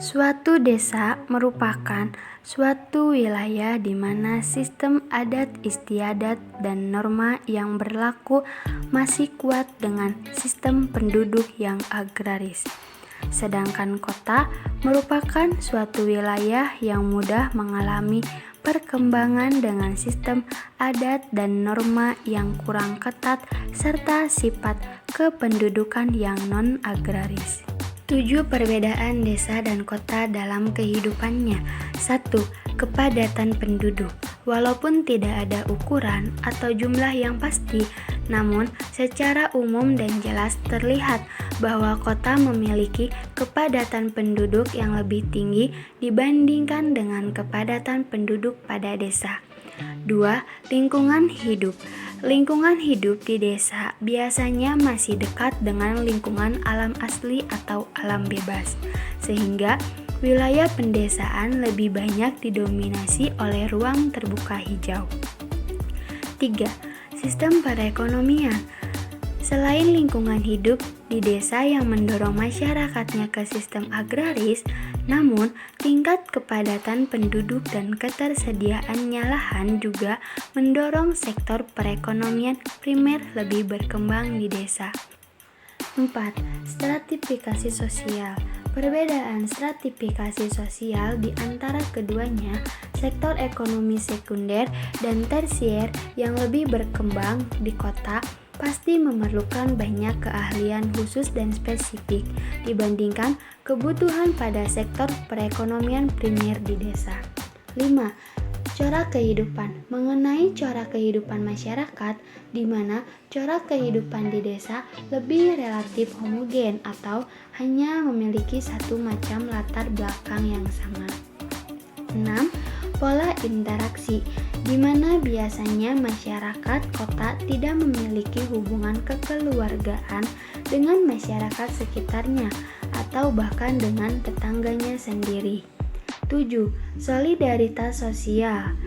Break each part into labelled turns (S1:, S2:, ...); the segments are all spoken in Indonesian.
S1: Suatu desa merupakan suatu wilayah di mana sistem adat istiadat dan norma yang berlaku masih kuat dengan sistem penduduk yang agraris. Sedangkan kota merupakan suatu wilayah yang mudah mengalami perkembangan dengan sistem adat dan norma yang kurang ketat serta sifat kependudukan yang non-agraris. 7 perbedaan desa dan kota dalam kehidupannya. 1. Kepadatan penduduk. Walaupun tidak ada ukuran atau jumlah yang pasti, namun secara umum dan jelas terlihat bahwa kota memiliki kepadatan penduduk yang lebih tinggi dibandingkan dengan kepadatan penduduk pada desa. 2. Lingkungan hidup. Lingkungan hidup di desa biasanya masih dekat dengan lingkungan alam asli atau alam bebas, sehingga wilayah pendesaan lebih banyak didominasi oleh ruang terbuka hijau. 3. Sistem perekonomian. Selain lingkungan hidup di desa yang mendorong masyarakatnya ke sistem agraris, namun tingkat kepadatan penduduk dan ketersediaannya lahan juga mendorong sektor perekonomian primer lebih berkembang di desa. 4. Stratifikasi sosial. Perbedaan stratifikasi sosial di antara keduanya, sektor ekonomi sekunder dan tersier yang lebih berkembang di kota pasti memerlukan banyak keahlian khusus dan spesifik dibandingkan kebutuhan pada sektor perekonomian primer di desa. 5. Corak kehidupan. Mengenai corak kehidupan masyarakat, di mana corak kehidupan di desa lebih relatif homogen atau hanya memiliki satu macam latar belakang yang sama. 6. Pola interaksi, di mana biasanya masyarakat kota tidak memiliki hubungan kekeluargaan dengan masyarakat sekitarnya atau bahkan dengan tetangganya sendiri. 7. Solidaritas sosial.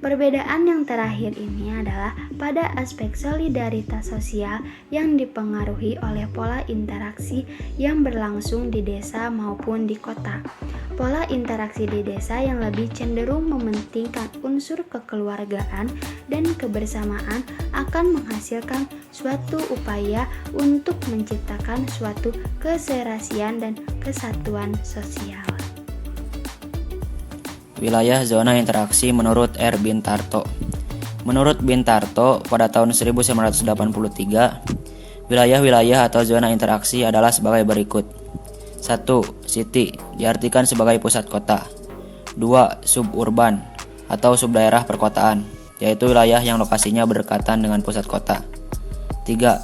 S1: Perbedaan yang terakhir ini adalah pada aspek solidaritas sosial yang dipengaruhi oleh pola interaksi yang berlangsung di desa maupun di kota. Pola interaksi di desa yang lebih cenderung mementingkan unsur kekeluargaan dan kebersamaan akan menghasilkan suatu upaya untuk menciptakan suatu keserasian dan kesatuan sosial.
S2: Wilayah zona interaksi menurut R. Bintarto. Menurut Bintarto, pada tahun 1983, wilayah-wilayah atau zona interaksi adalah sebagai berikut. 1. City, diartikan sebagai pusat kota. 2. Suburban, atau subdaerah perkotaan, yaitu wilayah yang lokasinya berdekatan dengan pusat kota. 3.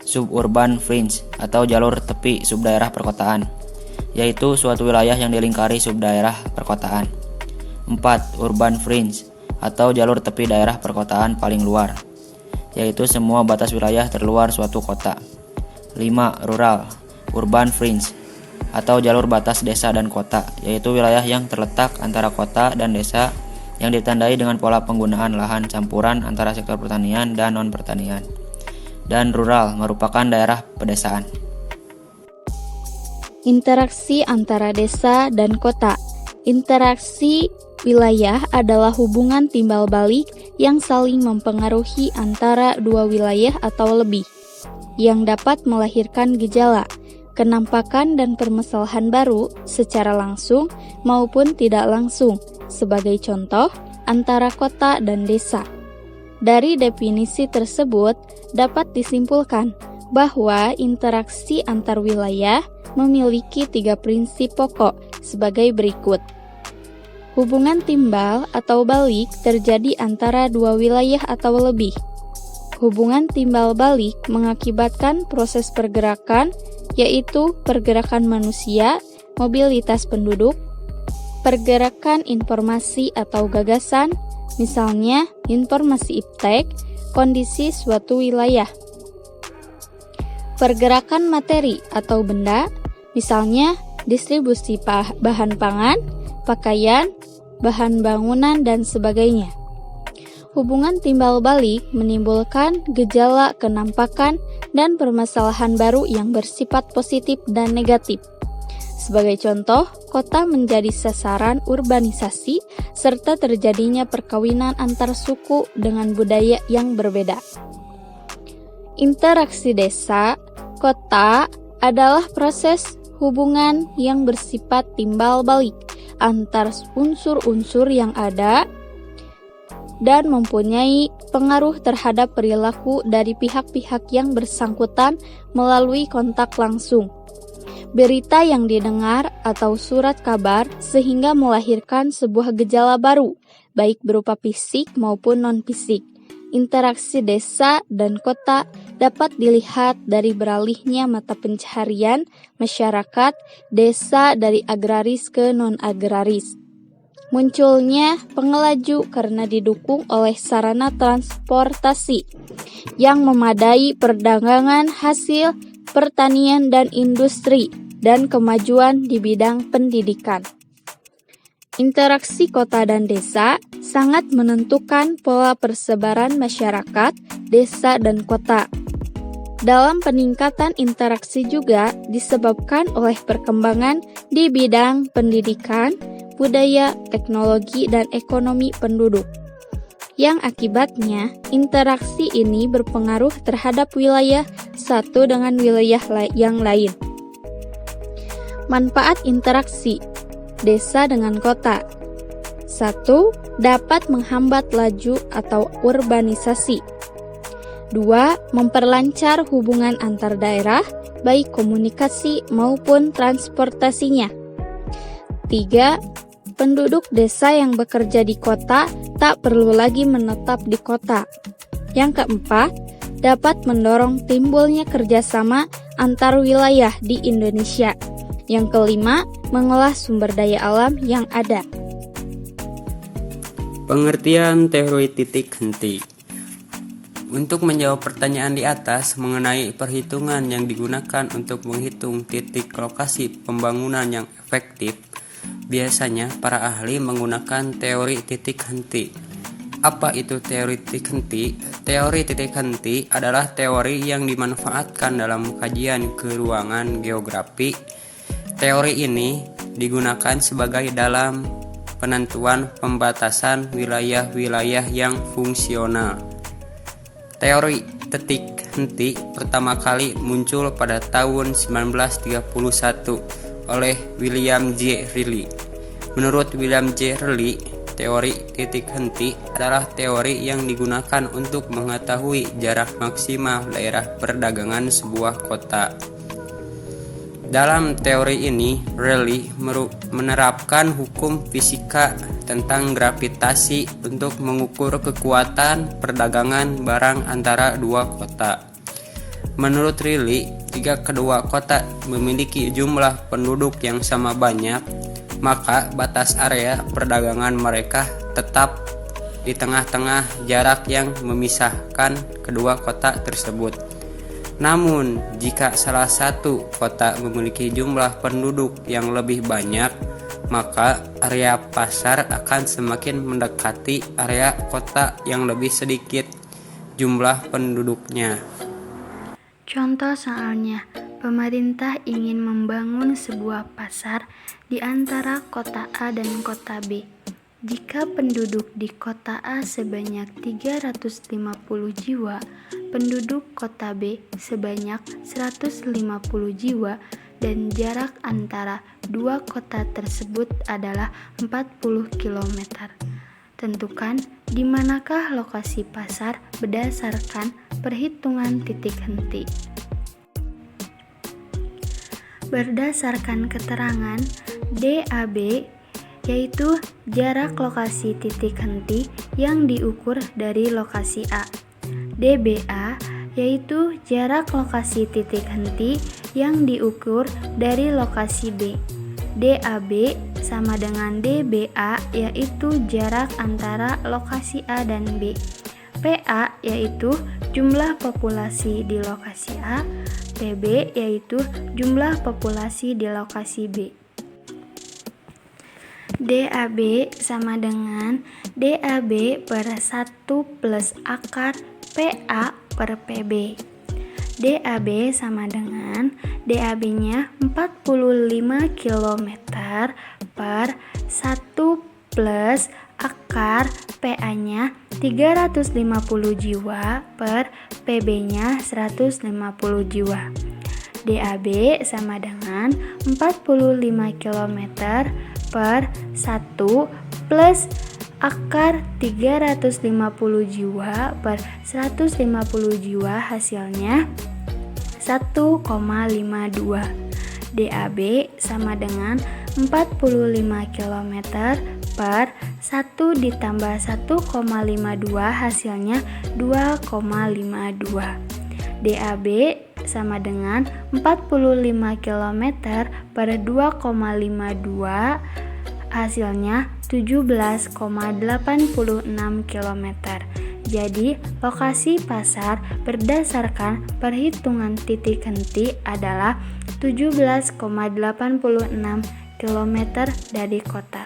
S2: Suburban fringe, atau jalur tepi subdaerah perkotaan, yaitu suatu wilayah yang dilingkari subdaerah perkotaan. 4. Urban fringe, atau jalur tepi daerah perkotaan paling luar, yaitu semua batas wilayah terluar suatu kota. 5. Rural, urban fringe, atau jalur batas desa dan kota, yaitu wilayah yang terletak antara kota dan desa yang ditandai dengan pola penggunaan lahan campuran antara sektor pertanian dan non-pertanian. Dan rural merupakan daerah pedesaan.
S3: Interaksi antara desa dan kota. Interaksi wilayah adalah hubungan timbal balik yang saling mempengaruhi antara dua wilayah atau lebih, yang dapat melahirkan gejala, kenampakan dan permasalahan baru secara langsung maupun tidak langsung, sebagai contoh antara kota dan desa. Dari definisi tersebut dapat disimpulkan bahwa interaksi antar wilayah memiliki 3 prinsip pokok sebagai berikut. Hubungan timbal atau balik terjadi antara dua wilayah atau lebih. Hubungan timbal balik mengakibatkan proses pergerakan, yaitu pergerakan manusia, mobilitas penduduk, pergerakan informasi atau gagasan, misalnya informasi iptek, kondisi suatu wilayah. Pergerakan materi atau benda, misalnya distribusi bahan pangan, pakaian, bahan bangunan, dan sebagainya. Hubungan timbal balik menimbulkan gejala kenampakan dan permasalahan baru yang bersifat positif dan negatif. Sebagai contoh, kota menjadi sasaran urbanisasi serta terjadinya perkawinan antar suku dengan budaya yang berbeda. Interaksi desa, kota adalah proses hubungan yang bersifat timbal balik antar unsur-unsur yang ada dan mempunyai pengaruh terhadap perilaku dari pihak-pihak yang bersangkutan melalui kontak langsung. Berita yang didengar atau surat kabar sehingga melahirkan sebuah gejala baru, baik berupa fisik maupun non-fisik. Interaksi desa dan kota dapat dilihat dari beralihnya mata pencaharian masyarakat desa dari agraris ke non-agraris. Munculnya pengelaju karena didukung oleh sarana transportasi yang memadai, perdagangan hasil, pertanian dan industri, dan kemajuan di bidang pendidikan. Interaksi kota dan desa sangat menentukan pola persebaran masyarakat, desa dan kota. Dalam peningkatan interaksi juga disebabkan oleh perkembangan di bidang pendidikan, budaya, teknologi, dan ekonomi penduduk. Yang akibatnya, interaksi ini berpengaruh terhadap wilayah satu dengan wilayah yang lain. Manfaat interaksi desa dengan kota. 1. Dapat menghambat laju atau urbanisasi. 2. Memperlancar hubungan antar daerah, baik komunikasi maupun transportasinya. 3. Penduduk desa yang bekerja di kota tak perlu lagi menetap di kota. Yang keempat, dapat mendorong timbulnya kerjasama antar wilayah di Indonesia. Yang kelima, mengolah sumber daya alam yang ada.
S4: Pengertian teori titik henti. Untuk menjawab pertanyaan di atas mengenai perhitungan yang digunakan untuk menghitung titik lokasi pembangunan yang efektif, biasanya para ahli menggunakan teori titik henti. Apa itu teori titik henti? Teori titik henti adalah teori yang dimanfaatkan dalam kajian keruangan geografi. Teori ini digunakan sebagai dalam penentuan pembatasan wilayah-wilayah yang fungsional. Teori titik henti pertama kali muncul pada tahun 1931 oleh William J. Reilly. Menurut William J. Reilly, teori titik henti adalah teori yang digunakan untuk mengetahui jarak maksimal daerah perdagangan sebuah kota. Dalam teori ini, Reilly menerapkan hukum fisika tentang gravitasi untuk mengukur kekuatan perdagangan barang antara dua kota. Menurut Reilly, jika kedua kota memiliki jumlah penduduk yang sama banyak, maka batas area perdagangan mereka tetap di tengah-tengah jarak yang memisahkan kedua kota tersebut. Namun, jika salah satu kota memiliki jumlah penduduk yang lebih banyak, maka area pasar akan semakin mendekati area kota yang lebih sedikit jumlah penduduknya.
S1: Contoh soalnya, pemerintah ingin membangun sebuah pasar di antara kota A dan kota B. Jika penduduk di kota A sebanyak 350 jiwa, penduduk kota B sebanyak 150 jiwa, dan jarak antara dua kota tersebut adalah 40 km. Tentukan di manakah lokasi pasar berdasarkan perhitungan titik henti. Berdasarkan keterangan DAB, yaitu jarak lokasi titik henti yang diukur dari lokasi A. DBA, yaitu jarak lokasi titik henti yang diukur dari lokasi B. DAB sama dengan DBA, yaitu jarak antara lokasi A dan B. PA, yaitu jumlah populasi di lokasi A. PB, yaitu jumlah populasi di lokasi B. DAB sama dengan DAB per 1 plus akar PA per PB. DAB sama dengan DAB-nya 45 km per 1 plus akar PA-nya 350 jiwa per PB-nya 150 jiwa. DAB sama dengan 45 km per 1 plus akar 350 jiwa per 150 jiwa, hasilnya 1,52. DAB sama dengan 45 km per 1 ditambah 1,52, hasilnya 2,52. DAB sama dengan 45 km per 2,52, hasilnya 17,86 km. Jadi, lokasi pasar berdasarkan perhitungan titik henti adalah 17,86 km dari kota.